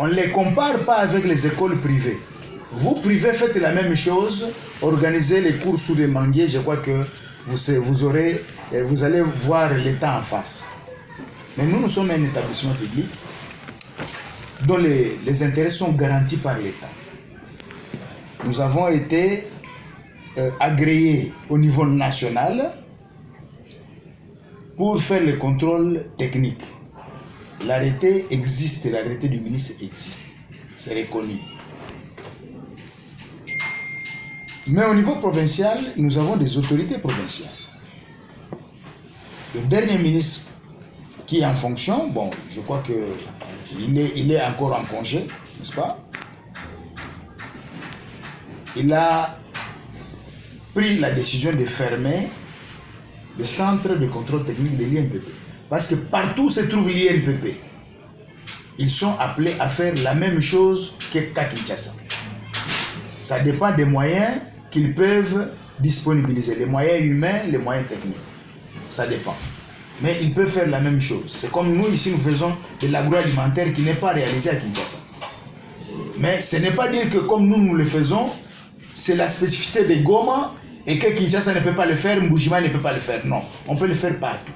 On ne les compare pas avec les écoles privées. Vous, privés, faites la même chose, organisez les cours sous des manguiers, je crois que vous allez voir l'État en face. Mais nous sommes un établissement public dont les intérêts sont garantis par l'État. Nous avons été agréés au niveau national pour faire le contrôle technique. L'arrêté existe, l'arrêté du ministre existe, c'est reconnu. Mais au niveau provincial, nous avons des autorités provinciales. Le dernier ministre qui est en fonction, bon, je crois qu'il est encore en congé, n'est-ce pas? Il a pris la décision de fermer le centre de contrôle technique de l'INPP. Parce que partout où se trouve l'INPP, ils sont appelés à faire la même chose qu'à Kinshasa. Ça dépend des moyens qu'ils peuvent disponibiliser, les moyens humains, les moyens techniques. Ça dépend. Mais ils peuvent faire la même chose. C'est comme nous, ici, nous faisons de l'agroalimentaire qui n'est pas réalisé à Kinshasa. Mais ce n'est pas dire que comme nous le faisons, c'est la spécificité de Goma et que Kinshasa ne peut pas le faire, Mbujima ne peut pas le faire. Non, on peut le faire partout.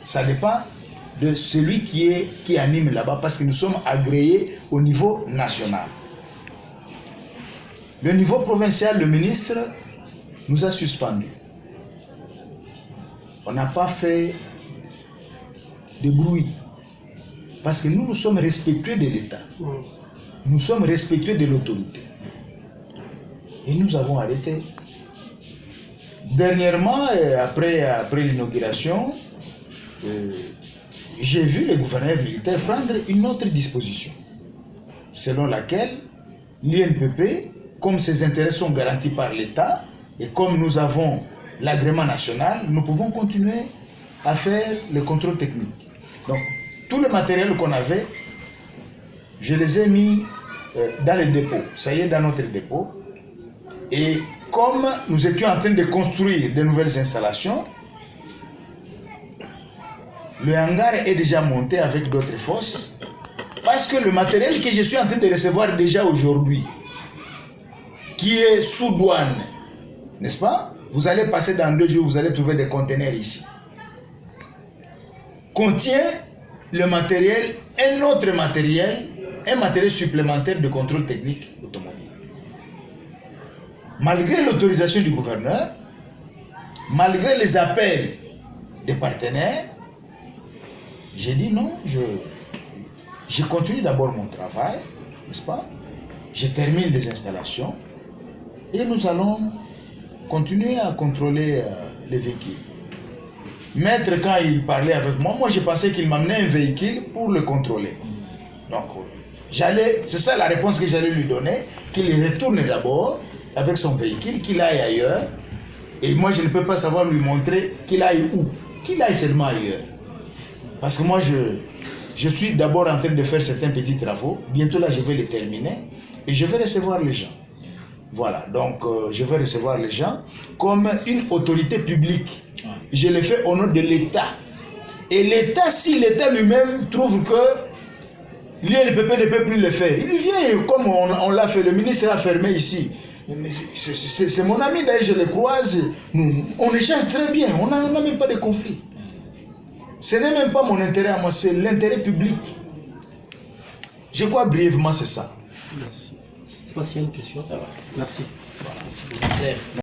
Ça dépend de celui qui anime là-bas parce que nous sommes agréés au niveau national. Le niveau provincial, le ministre nous a suspendus. On n'a pas fait de bruit. Parce que nous sommes respectueux de l'État. Nous sommes respectueux de l'autorité. Et nous avons arrêté. Dernièrement, après l'inauguration, j'ai vu le gouverneur militaire prendre une autre disposition, selon laquelle l'INPP, comme ses intérêts sont garantis par l'État, et comme nous avons l'agrément national, nous pouvons continuer à faire le contrôle technique. Donc, tout le matériel qu'on avait, je les ai mis dans le dépôt. Ça y est, dans notre dépôt. Et comme nous étions en train de construire de nouvelles installations, le hangar est déjà monté avec d'autres fosses. Parce que le matériel que je suis en train de recevoir déjà aujourd'hui, qui est sous douane, n'est-ce pas? Vous allez passer dans 2 jours, vous allez trouver des conteneurs ici. Contient le matériel, un autre matériel, un matériel supplémentaire de contrôle technique automobile. Malgré l'autorisation du gouverneur, malgré les appels des partenaires, j'ai dit non, je continue d'abord mon travail, n'est-ce pas? Je termine les installations et nous allons continuer à contrôler les véhicules. Maître, quand il parlait avec moi, je pensais qu'il m'amenait un véhicule pour le contrôler. Donc, c'est ça la réponse que j'allais lui donner, qu'il retourne d'abord avec son véhicule, qu'il aille ailleurs. Et moi, je ne peux pas savoir lui montrer qu'il aille où. Qu'il aille seulement ailleurs. Parce que moi, je suis d'abord en train de faire certains petits travaux. Bientôt là, je vais les terminer. Et je vais recevoir les gens. Voilà, donc je vais recevoir les gens comme une autorité publique. Je le fais au nom de l'État. Et l'État, si l'État lui-même trouve que l'INPP ne peut plus le faire, il vient comme on l'a fait, le ministre l'a fermé ici. C'est mon ami, d'ailleurs, je le croise. On échange très bien, on n'a même pas de conflit. Ce n'est même pas mon intérêt à moi, c'est l'intérêt public. Je crois brièvement, c'est ça. Merci. Je ne sais pas s'il y a une question. Ça va. Merci. Voilà. Merci beaucoup.